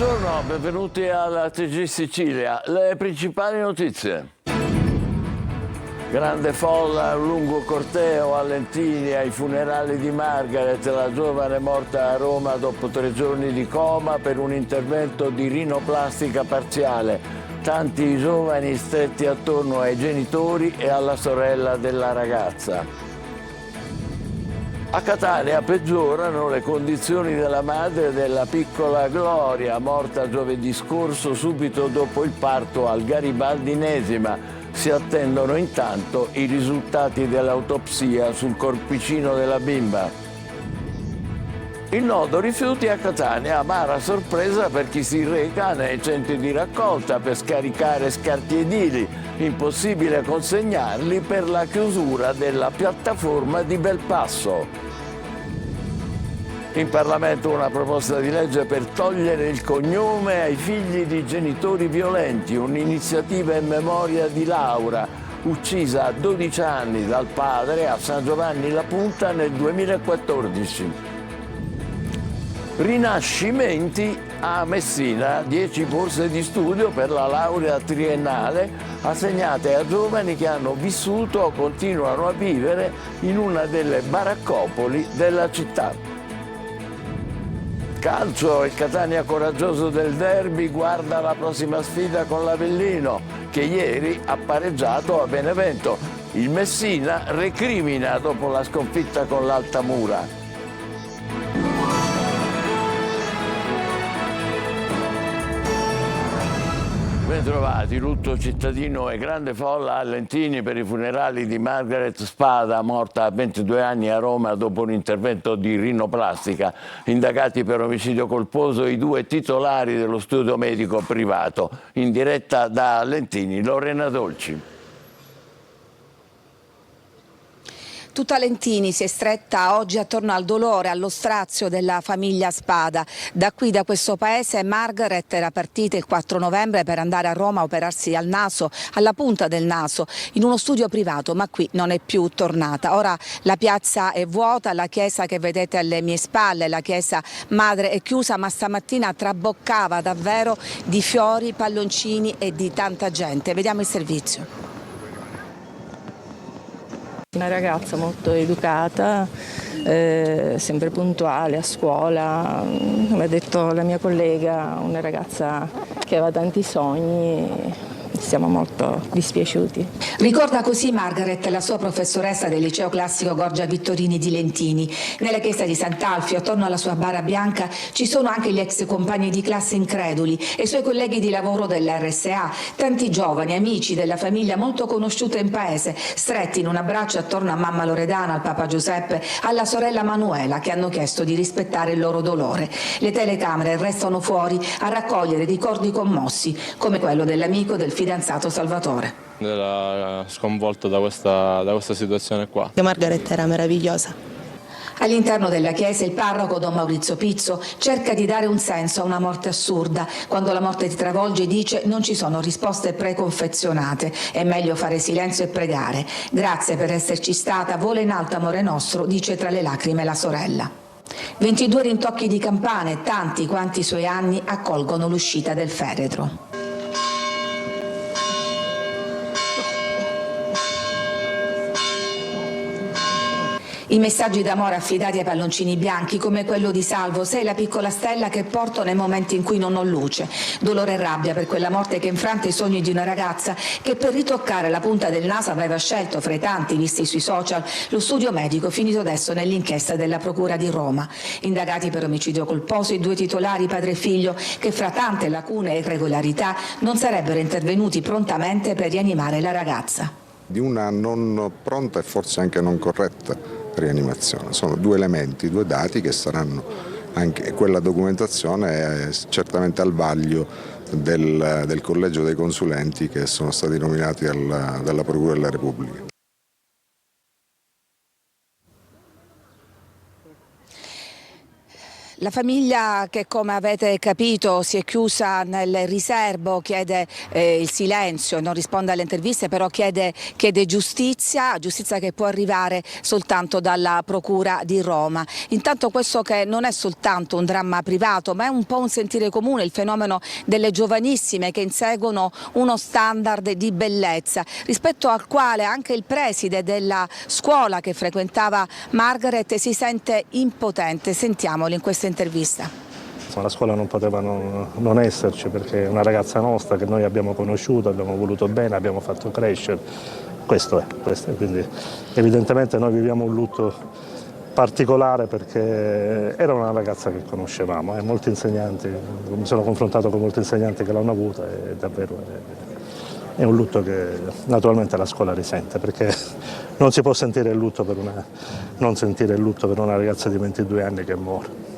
Buongiorno, benvenuti alla TG Sicilia. Le principali notizie. Grande folla, un lungo corteo a Lentini ai funerali di Margaret, la giovane morta a Roma dopo 3 giorni di coma per un intervento di rinoplastica parziale. Tanti giovani stretti attorno ai genitori e alla sorella della ragazza. A Catania peggiorano le condizioni della madre della piccola Gloria, morta giovedì scorso subito dopo il parto al Garibaldinesima. Si attendono intanto i risultati dell'autopsia sul corpicino della bimba. Il nodo rifiuti a Catania, amara sorpresa per chi si reca nei centri di raccolta per scaricare scarti edili. Impossibile consegnarli per la chiusura della piattaforma di Belpasso. In Parlamento una proposta di legge per togliere il cognome ai figli di genitori violenti, un'iniziativa in memoria di Laura, uccisa a 12 anni dal padre a San Giovanni La Punta nel 2014. Rinascimenti a Messina, 10 borse di studio per la laurea triennale assegnate a giovani che hanno vissuto o continuano a vivere in una delle baraccopoli della città. Calcio, il Catania coraggioso del derby guarda la prossima sfida con l'Avellino, che ieri ha pareggiato a Benevento. Il Messina recrimina dopo la sconfitta con l'Altamura. Bentrovati, lutto cittadino e grande folla a Lentini per i funerali di Margaret Spada, morta a 22 anni a Roma dopo un intervento di rinoplastica. Indagati per omicidio colposo i 2 titolari dello studio medico privato. In diretta da Lentini, Lorena Dolci. Tutta Lentini si è stretta oggi attorno al dolore, allo strazio della famiglia Spada. Da qui, da questo paese, Margaret era partita il 4 novembre per andare a Roma a operarsi al naso, alla punta del naso, in uno studio privato, ma qui non è più tornata. Ora la piazza è vuota, la chiesa che vedete alle mie spalle, la chiesa madre, è chiusa, ma stamattina traboccava davvero di fiori, palloncini e di tanta gente. Vediamo il servizio. Una ragazza molto educata, sempre puntuale a scuola, come ha detto la mia collega, una ragazza che aveva tanti sogni. Siamo molto dispiaciuti. Ricorda così Margaret, la sua professoressa del liceo classico Gorgia Vittorini di Lentini. Nella chiesa di Sant'Alfio, attorno alla sua bara bianca, ci sono anche gli ex compagni di classe increduli e i suoi colleghi di lavoro della RSA, tanti giovani, amici della famiglia molto conosciuta in paese, stretti in un abbraccio attorno a mamma Loredana, al papà Giuseppe, alla sorella Manuela, che hanno chiesto di rispettare il loro dolore. Le telecamere restano fuori a raccogliere ricordi commossi, come quello dell'amico del fidanzato Salvatore. Era sconvolto da questa situazione qua. Margaret era meravigliosa. All'interno della chiesa il parroco Don Maurizio Pizzo cerca di dare un senso a una morte assurda. Quando la morte ti travolge dice: non ci sono risposte preconfezionate, è meglio fare silenzio e pregare. Grazie per esserci stata, vola in alto amore nostro, dice tra le lacrime la sorella. 22 rintocchi di campane, tanti quanti i suoi anni, accolgono l'uscita del feretro. I messaggi d'amore affidati ai palloncini bianchi, come quello di Salvo: sei la piccola stella che porto nei momenti in cui non ho luce. Dolore e rabbia per quella morte che infranta i sogni di una ragazza che per ritoccare la punta del naso aveva scelto, fra i tanti visti sui social, lo studio medico finito adesso nell'inchiesta della Procura di Roma. Indagati per omicidio colposo i 2 titolari, padre e figlio, che fra tante lacune e irregolarità non sarebbero intervenuti prontamente per rianimare la ragazza. Di una non pronta e forse anche non corretta rianimazione. Sono 2 elementi, 2 dati che saranno anche, quella documentazione è certamente al vaglio del collegio dei consulenti che sono stati nominati dalla Procura della Repubblica. La famiglia che, come avete capito, si è chiusa nel riservo, chiede il silenzio, non risponde alle interviste, però chiede giustizia che può arrivare soltanto dalla Procura di Roma. Intanto questo che non è soltanto un dramma privato, ma è un po' un sentire comune, il fenomeno delle giovanissime che inseguono uno standard di bellezza, rispetto al quale anche il preside della scuola che frequentava Margaret si sente impotente. Sentiamolo in questa intervista. La scuola non poteva non esserci, perché è una ragazza nostra che noi abbiamo conosciuto, abbiamo voluto bene, abbiamo fatto crescere. Questo è. Quindi evidentemente noi viviamo un lutto particolare, perché era una ragazza che conoscevamo, molti insegnanti, mi sono confrontato con molti insegnanti che l'hanno avuta e davvero è un lutto che naturalmente la scuola risente, perché non si può sentire il lutto non sentire il lutto per una ragazza di 22 anni che muore.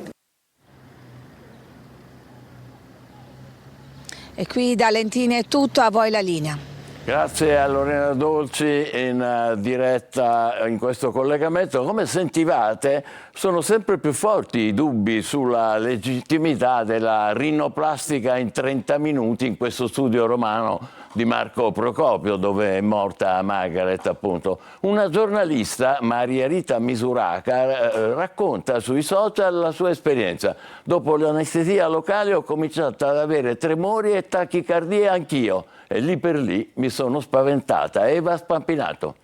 E qui da Lentini è tutto, a voi la linea. Grazie a Lorena Dolci in diretta in questo collegamento. Come sentivate, sono sempre più forti i dubbi sulla legittimità della rinoplastica in 30 minuti in questo studio romano di Marco Procopio, dove è morta Margaret, appunto. Una giornalista, Maria Rita Misuraca, racconta sui social la sua esperienza. Dopo l'anestesia locale ho cominciato ad avere tremori e tachicardie anch'io. E lì per lì mi sono spaventata. Eva Spampinato.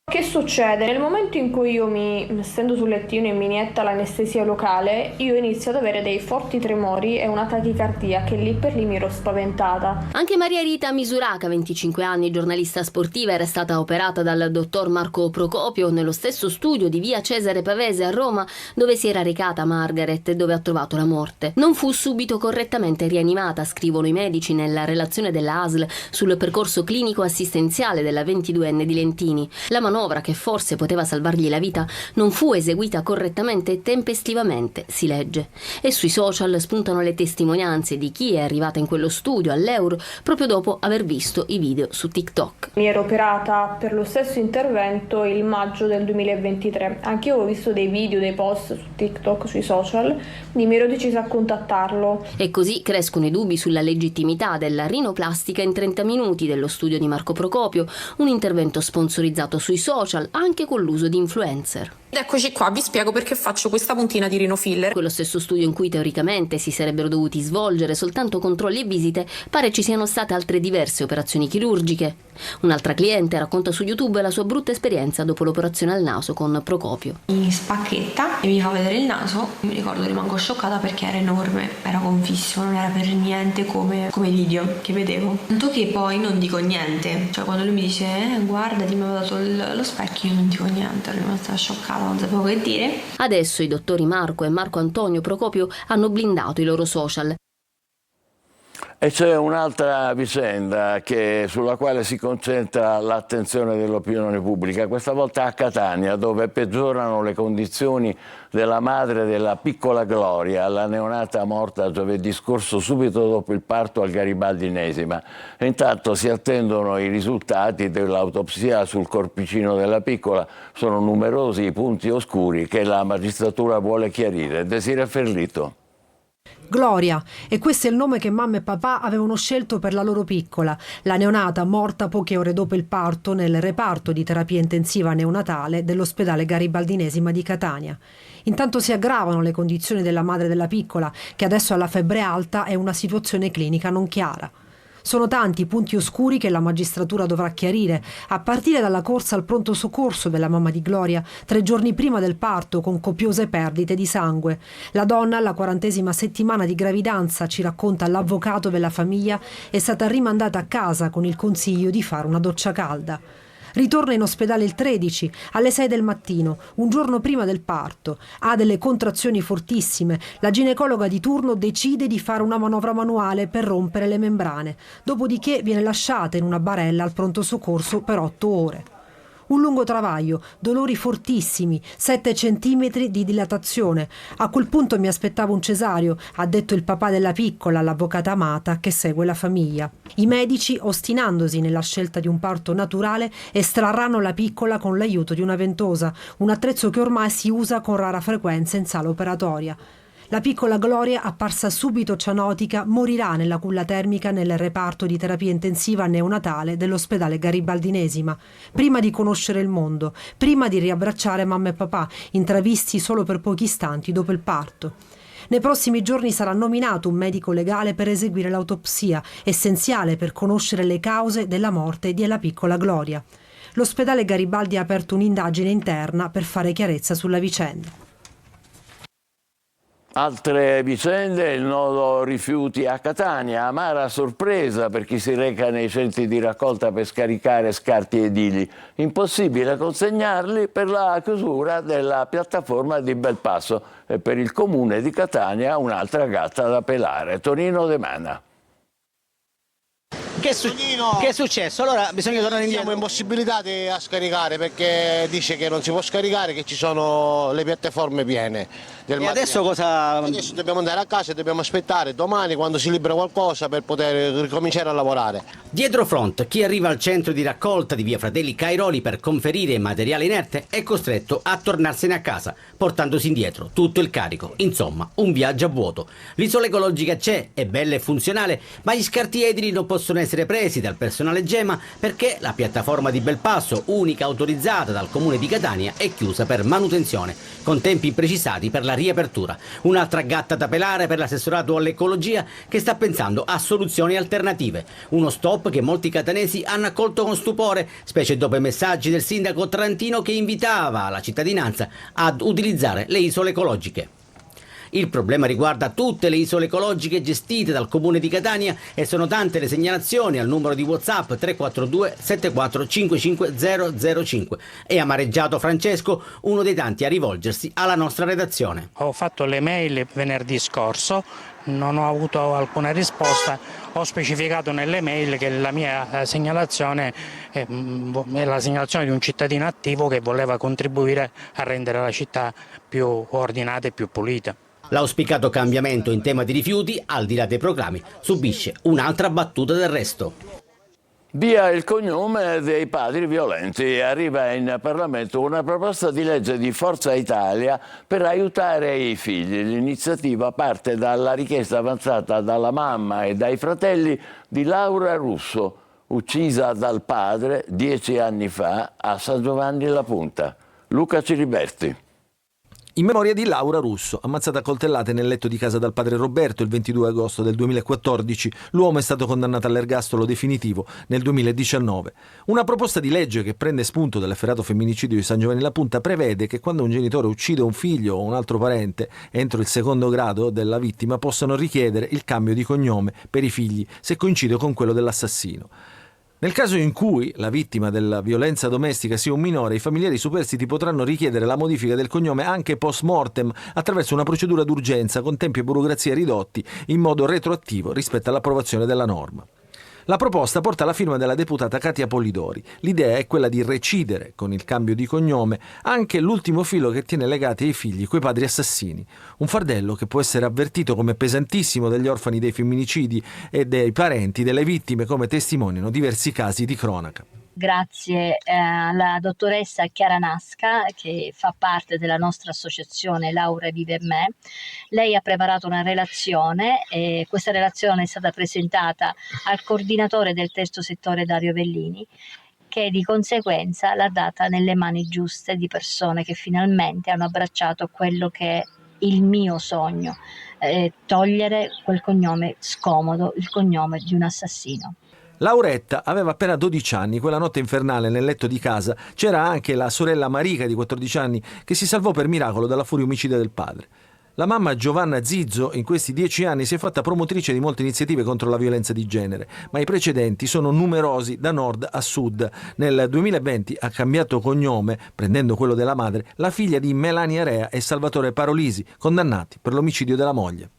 Che succede? Nel momento in cui io mi stendo sul lettino e mi inietta l'anestesia locale, io inizio ad avere dei forti tremori e una tachicardia, che lì per lì mi ero spaventata. Anche Maria Rita Misuraca, 25 anni, giornalista sportiva, era stata operata dal dottor Marco Procopio nello stesso studio di via Cesare Pavese a Roma, dove si era recata Margaret e dove ha trovato la morte. Non fu subito correttamente rianimata, scrivono i medici nella relazione della ASL sul percorso clinico assistenziale della 22enne di Lentini. La manovra, che forse poteva salvargli la vita, non fu eseguita correttamente e tempestivamente, si legge. E sui social spuntano le testimonianze di chi è arrivata in quello studio all'Eur proprio dopo aver visto i video su TikTok. Mi ero operata per lo stesso intervento il maggio del 2023. Anche io ho visto dei video, dei post su TikTok, sui social, quindi mi ero decisa a contattarlo. E così crescono i dubbi sulla legittimità della rinoplastica in 30 minuti dello studio di Marco Procopio, un intervento sponsorizzato sui social anche con l'uso di influencer. Ed eccoci qua, vi spiego perché faccio questa puntina di rinofiller. Quello stesso studio in cui teoricamente si sarebbero dovuti svolgere soltanto controlli e visite, pare ci siano state altre diverse operazioni chirurgiche. Un'altra cliente racconta su YouTube la sua brutta esperienza dopo l'operazione al naso con Procopio. Mi spacchetta e mi fa vedere il naso, mi ricordo, rimango scioccata perché era enorme, era gonfissimo, non era per niente come video che vedevo. Tanto che poi non dico niente, cioè quando lui mi dice guardati, mi aveva dato lo specchio, io non dico niente, ero rimasta scioccata, non sapevo che dire. Adesso i dottori Marco e Marco Antonio Procopio hanno blindato i loro social. E c'è un'altra vicenda sulla quale si concentra l'attenzione dell'opinione pubblica, questa volta a Catania, dove peggiorano le condizioni della madre della piccola Gloria, la neonata morta giovedì scorso subito dopo il parto al Garibaldinesima. E intanto si attendono i risultati dell'autopsia sul corpicino della piccola. Sono numerosi i punti oscuri che la magistratura vuole chiarire. Desiree Ferlito. Gloria, e questo è il nome che mamma e papà avevano scelto per la loro piccola, la neonata morta poche ore dopo il parto nel reparto di terapia intensiva neonatale dell'ospedale Garibaldinesima di Catania. Intanto si aggravano le condizioni della madre della piccola, che adesso ha la febbre alta e una situazione clinica non chiara. Sono tanti i punti oscuri che la magistratura dovrà chiarire, a partire dalla corsa al pronto soccorso della mamma di Gloria 3 giorni prima del parto con copiose perdite di sangue. La donna, alla 40ª settimana di gravidanza, ci racconta l'avvocato della famiglia, è stata rimandata a casa con il consiglio di fare una doccia calda. Ritorna in ospedale il 13, alle 6 del mattino, un giorno prima del parto. Ha delle contrazioni fortissime. La ginecologa di turno decide di fare una manovra manuale per rompere le membrane. Dopodiché viene lasciata in una barella al pronto soccorso per 8 ore. Un lungo travaglio, dolori fortissimi, 7 centimetri di dilatazione. A quel punto mi aspettavo un cesareo, ha detto il papà della piccola all'avvocata Amata che segue la famiglia. I medici, ostinandosi nella scelta di un parto naturale, estrarranno la piccola con l'aiuto di una ventosa, un attrezzo che ormai si usa con rara frequenza in sala operatoria. La piccola Gloria, apparsa subito cianotica, morirà nella culla termica nel reparto di terapia intensiva neonatale dell'ospedale Garibaldinesima, prima di conoscere il mondo, prima di riabbracciare mamma e papà, intravisti solo per pochi istanti dopo il parto. Nei prossimi giorni sarà nominato un medico legale per eseguire l'autopsia, essenziale per conoscere le cause della morte della piccola Gloria. L'ospedale Garibaldi ha aperto un'indagine interna per fare chiarezza sulla vicenda. Altre vicende, il nodo rifiuti a Catania, amara sorpresa per chi si reca nei centri di raccolta per scaricare scarti edili. Impossibile consegnarli per la chiusura della piattaforma di Belpasso e per il comune di Catania un'altra gatta da pelare. Tonino De Mana. Che è successo? Allora bisogna tornare indietro. Siamo impossibilitati a scaricare perché dice che non si può scaricare, che ci sono le piattaforme piene del materiale. Adesso cosa? Adesso dobbiamo andare a casa e dobbiamo aspettare domani quando si libera qualcosa per poter ricominciare a lavorare. Dietro front, chi arriva al centro di raccolta di via Fratelli Cairoli per conferire materiale inerte è costretto a tornarsene a casa, portandosi indietro tutto il carico. Insomma, un viaggio a vuoto. L'isola ecologica c'è, è bella e funzionale, ma gli scarti edili non possono essere presi dal personale Gema perché la piattaforma di Belpasso, unica autorizzata dal comune di Catania, è chiusa per manutenzione, con tempi imprecisati per la riapertura. Un'altra gatta da pelare per l'assessorato all'ecologia che sta pensando a soluzioni alternative. Uno stop che molti catanesi hanno accolto con stupore, specie dopo i messaggi del sindaco Trantino che invitava la cittadinanza ad utilizzare le isole ecologiche. Il problema riguarda tutte le isole ecologiche gestite dal comune di Catania e sono tante le segnalazioni al numero di WhatsApp 342 74 55 005. È amareggiato Francesco, uno dei tanti a rivolgersi alla nostra redazione. Ho fatto le mail venerdì scorso, non ho avuto alcuna risposta, ho specificato nelle mail che la mia segnalazione è la segnalazione di un cittadino attivo che voleva contribuire a rendere la città più ordinata e più pulita. L'auspicato cambiamento in tema di rifiuti, al di là dei proclami, subisce un'altra battuta d'arresto. Via il cognome dei padri violenti. Arriva in Parlamento una proposta di legge di Forza Italia per aiutare i figli. L'iniziativa parte dalla richiesta avanzata dalla mamma e dai fratelli di Laura Russo, uccisa dal padre 10 anni fa a San Giovanni La Punta. Luca Ciliberti. In memoria di Laura Russo, ammazzata a coltellate nel letto di casa dal padre Roberto il 22 agosto del 2014, l'uomo è stato condannato all'ergastolo definitivo nel 2019. Una proposta di legge che prende spunto dall'efferato femminicidio di San Giovanni La Punta prevede che quando un genitore uccide un figlio o un altro parente, entro il secondo grado della vittima, possano richiedere il cambio di cognome per i figli se coincide con quello dell'assassino. Nel caso in cui la vittima della violenza domestica sia un minore, i familiari superstiti potranno richiedere la modifica del cognome anche post mortem attraverso una procedura d'urgenza con tempi e burocrazia ridotti in modo retroattivo rispetto all'approvazione della norma. La proposta porta la firma della deputata Katia Polidori. L'idea è quella di recidere con il cambio di cognome anche l'ultimo filo che tiene legati ai figli quei padri assassini. Un fardello che può essere avvertito come pesantissimo dagli orfani dei femminicidi e dei parenti delle vittime, come testimoniano diversi casi di cronaca. Grazie alla dottoressa Chiara Nasca, che fa parte della nostra associazione Laura Vive Me. Lei ha preparato una relazione e questa relazione è stata presentata al coordinatore del terzo settore Dario Vellini, che di conseguenza l'ha data nelle mani giuste di persone che finalmente hanno abbracciato quello che è il mio sogno, togliere quel cognome scomodo, il cognome di un assassino. Lauretta aveva appena 12 anni, quella notte infernale nel letto di casa c'era anche la sorella Marica di 14 anni che si salvò per miracolo dalla furia omicida del padre. La mamma Giovanna Zizzo in questi 10 anni si è fatta promotrice di molte iniziative contro la violenza di genere, ma i precedenti sono numerosi da nord a sud. Nel 2020 ha cambiato cognome, prendendo quello della madre, la figlia di Melania Rea e Salvatore Parolisi, condannati per l'omicidio della moglie.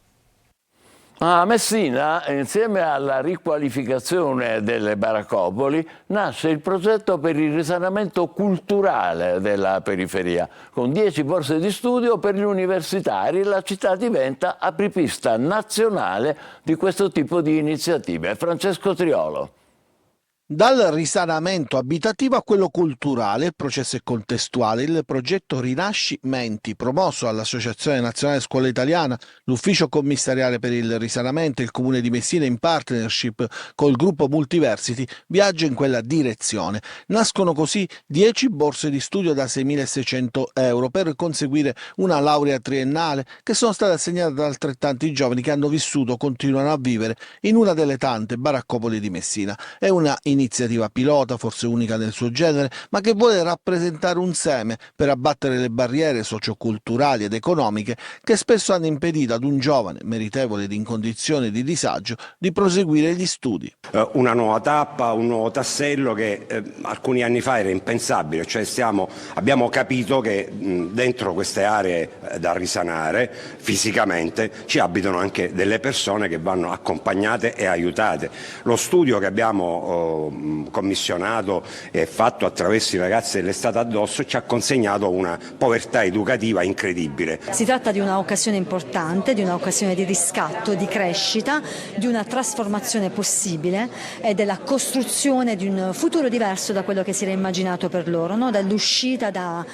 A Messina, insieme alla riqualificazione delle baraccopoli, nasce il progetto per il risanamento culturale della periferia. Con 10 borse di studio per gli universitari, la città diventa apripista nazionale di questo tipo di iniziative. Francesco Triolo. Dal risanamento abitativo a quello culturale, il processo è contestuale. Il progetto Rinascimenti, promosso dall'Associazione Nazionale Scuola Italiana, l'Ufficio Commissariale per il Risanamento e il Comune di Messina in partnership col gruppo Multiversity, viaggia in quella direzione. Nascono così 10 borse di studio da 6.600 euro per conseguire una laurea triennale che sono state assegnate da altrettanti giovani che hanno vissuto o continuano a vivere in una delle tante baraccopoli di Messina. È una iniziativa pilota, forse unica nel suo genere, ma che vuole rappresentare un seme per abbattere le barriere socioculturali ed economiche che spesso hanno impedito ad un giovane meritevole ed in condizioni di disagio di proseguire gli studi. Una nuova tappa, un nuovo tassello che alcuni anni fa era impensabile, cioè abbiamo capito che dentro queste aree da risanare fisicamente ci abitano anche delle persone che vanno accompagnate e aiutate. Lo studio che abbiamo commissionato e fatto attraverso i ragazzi dell'Estate addosso ci ha consegnato una povertà educativa incredibile. Si tratta di un'occasione importante, di un'occasione di riscatto, di crescita, di una trasformazione possibile e della costruzione di un futuro diverso da quello che si era immaginato per loro, no? Dall'uscita da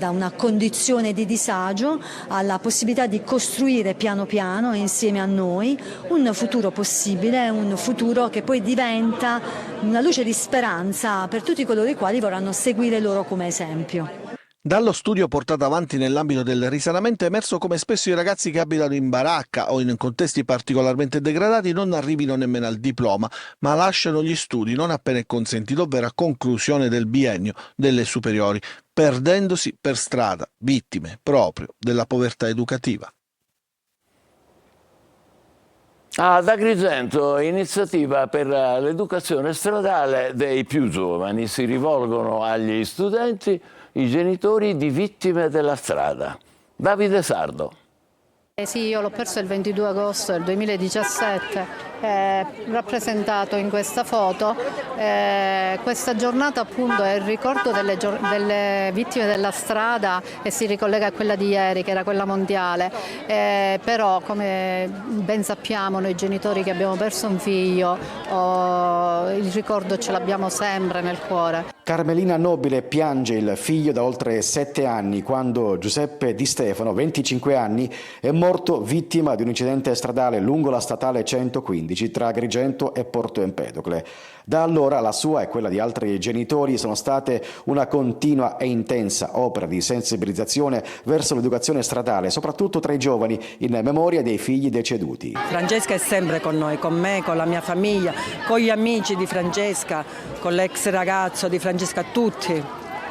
una condizione di disagio alla possibilità di costruire piano piano insieme a noi un futuro possibile, un futuro che poi diventa una luce di speranza per tutti coloro i quali vorranno seguire loro come esempio. Dallo studio portato avanti nell'ambito del risanamento è emerso come spesso i ragazzi che abitano in baracca o in contesti particolarmente degradati non arrivino nemmeno al diploma, ma lasciano gli studi non appena è consentito, ovvero a conclusione del biennio delle superiori, perdendosi per strada, vittime proprio della povertà educativa. Ad Agrigento, iniziativa per l'educazione stradale dei più giovani. Si rivolgono agli studenti i genitori di vittime della strada. Davide Sardo. Sì, io l'ho perso il 22 agosto del 2017, rappresentato in questa foto. Questa giornata appunto è il ricordo delle vittime della strada e si ricollega a quella di ieri, che era quella mondiale. Però, come ben sappiamo noi genitori che abbiamo perso un figlio, il ricordo ce l'abbiamo sempre nel cuore. Carmelina Nobile piange il figlio da oltre 7 anni quando Giuseppe Di Stefano, 25 anni, è morto vittima di un incidente stradale lungo la statale 115 tra Agrigento e Porto Empedocle. Da allora la sua e quella di altri genitori sono state una continua e intensa opera di sensibilizzazione verso l'educazione stradale, soprattutto tra i giovani, in memoria dei figli deceduti. Francesca è sempre con noi, con me, con la mia famiglia, con gli amici di Francesca, con l'ex ragazzo di Francesca, tutti.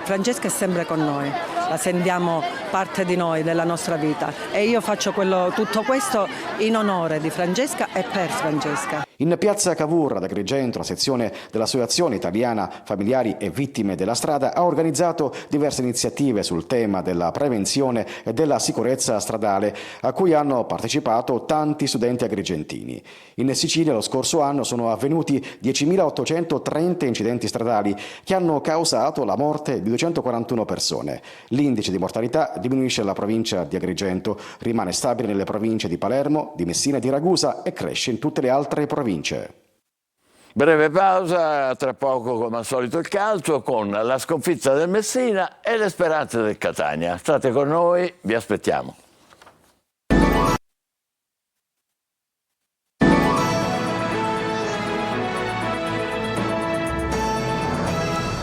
Francesca è sempre con noi, la sentiamo parte di noi, della nostra vita, e io faccio tutto questo in onore di Francesca e per Francesca. In piazza Cavour ad Agrigento, la sezione dell'Associazione Italiana Familiari e Vittime della Strada ha organizzato diverse iniziative sul tema della prevenzione e della sicurezza stradale, a cui hanno partecipato tanti studenti agrigentini. In Sicilia lo scorso anno sono avvenuti 10.830 incidenti stradali che hanno causato la morte di 241 persone. L'indice di mortalità diminuisce nella provincia di Agrigento, rimane stabile nelle province di Palermo, di Messina e di Ragusa e cresce in tutte le altre province. Breve pausa, tra poco come al solito il calcio con la sconfitta del Messina e le speranze del Catania. State con noi, vi aspettiamo.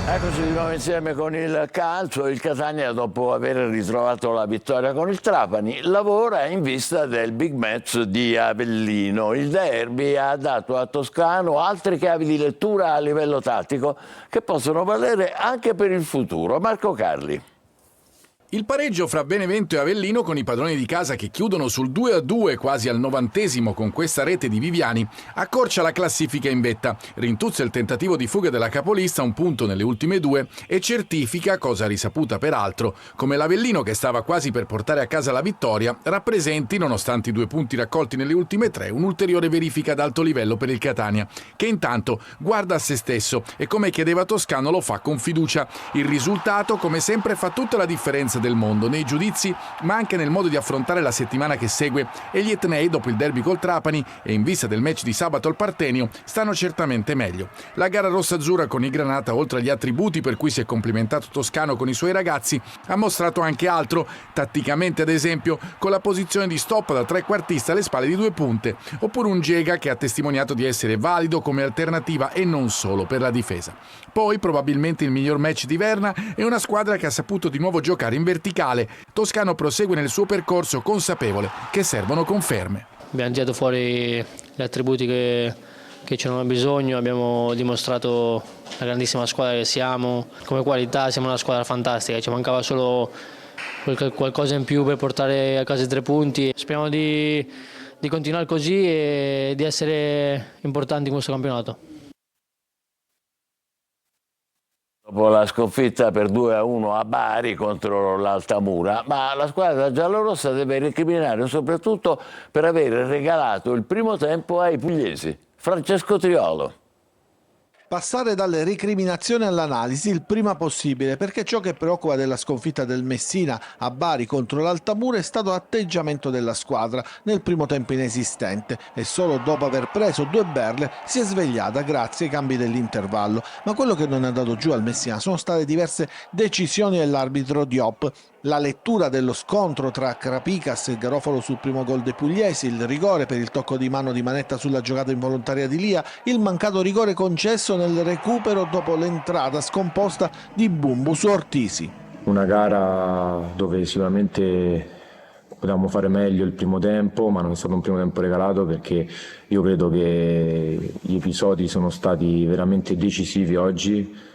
Eccoci di nuovo insieme con il calcio. Il Catania, dopo aver ritrovato la vittoria con il Trapani, lavora in vista del big match di Avellino. Il derby ha dato a Toscano altre chiavi di lettura a livello tattico che possono valere anche per il futuro. Marco Carli. Il pareggio fra Benevento e Avellino, con i padroni di casa che chiudono sul 2-2 quasi al 90° con questa rete di Viviani, accorcia la classifica in vetta, rintuzza il tentativo di fuga della capolista, un punto nelle ultime 2, e certifica, cosa risaputa peraltro, come l'Avellino, che stava quasi per portare a casa la vittoria, rappresenti, nonostante i 2 punti raccolti nelle ultime 3, un'ulteriore verifica ad alto livello per il Catania, che intanto guarda a se stesso e, come chiedeva Toscano, lo fa con fiducia. Il risultato, come sempre, fa tutta la differenza del mondo, nei giudizi ma anche nel modo di affrontare la settimana che segue, e gli etnei dopo il derby col Trapani e in vista del match di sabato al Partenio stanno certamente meglio. La gara rossa-azzurra con i Granata, oltre agli attributi per cui si è complimentato Toscano con i suoi ragazzi, ha mostrato anche altro, tatticamente ad esempio con la posizione di stop da trequartista alle spalle di due punte, oppure un Gega che ha testimoniato di essere valido come alternativa e non solo per la difesa. Poi probabilmente il miglior match di Verna è una squadra che ha saputo di nuovo giocare in verticale. Toscano prosegue nel suo percorso consapevole che servono conferme. Abbiamo tirato fuori gli attributi che c'erano bisogno, abbiamo dimostrato la grandissima squadra che siamo, come qualità siamo una squadra fantastica, ci mancava solo qualcosa in più per portare a casa i 3 punti. Speriamo di continuare così e di essere importanti in questo campionato. Dopo la sconfitta per 2-1 a Bari contro l'Altamura, ma la squadra giallorossa deve recriminare soprattutto per aver regalato il primo tempo ai pugliesi. Francesco Triolo. Passare dalle recriminazioni all'analisi il prima possibile, perché ciò che preoccupa della sconfitta del Messina a Bari contro l'Altamura è stato l'atteggiamento della squadra nel primo tempo inesistente, e solo dopo aver preso 2 berle si è svegliata grazie ai cambi dell'intervallo. Ma quello che non è andato giù al Messina sono state diverse decisioni dell'arbitro Diop. La lettura dello scontro tra Crapicas e Garofalo sul primo gol dei pugliesi, il rigore per il tocco di mano di Manetta sulla giocata involontaria di Lia, il mancato rigore concesso nel recupero dopo l'entrata scomposta di Bumbu su Ortisi. Una gara dove sicuramente potevamo fare meglio il primo tempo, ma non è stato un primo tempo regalato, perché io credo che gli episodi sono stati veramente decisivi oggi.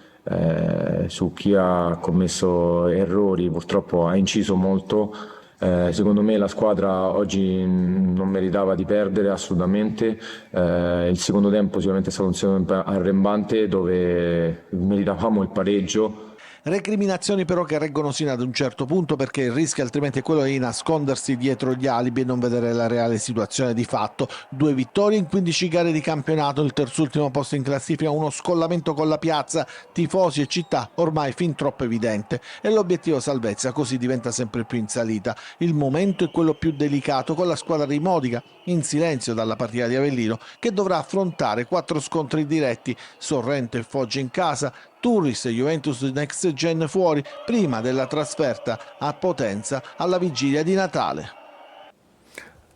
Su chi ha commesso errori purtroppo ha inciso molto. Secondo me la squadra oggi non meritava di perdere assolutamente. Il secondo tempo sicuramente è stato un secondo tempo arrembante dove meritavamo il pareggio. Recriminazioni però che reggono sino ad un certo punto, perché il rischio altrimenti è quello di nascondersi dietro gli alibi e non vedere la reale situazione di fatto. 2 vittorie in 15 gare di campionato, il terzultimo posto in classifica, uno scollamento con la piazza, tifosi e città ormai fin troppo evidente, e l'obiettivo salvezza così diventa sempre più in salita. Il momento è quello più delicato, con la squadra di Modica in silenzio dalla partita di Avellino, che dovrà affrontare 4 scontri diretti: Sorrento e Foggia in casa, Turris e Juventus Next Gen fuori, prima della trasferta a Potenza alla vigilia di Natale.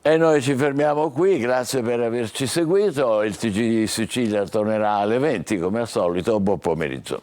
E noi ci fermiamo qui, grazie per averci seguito. Il TG Sicilia tornerà alle 20 come al solito. Buon pomeriggio.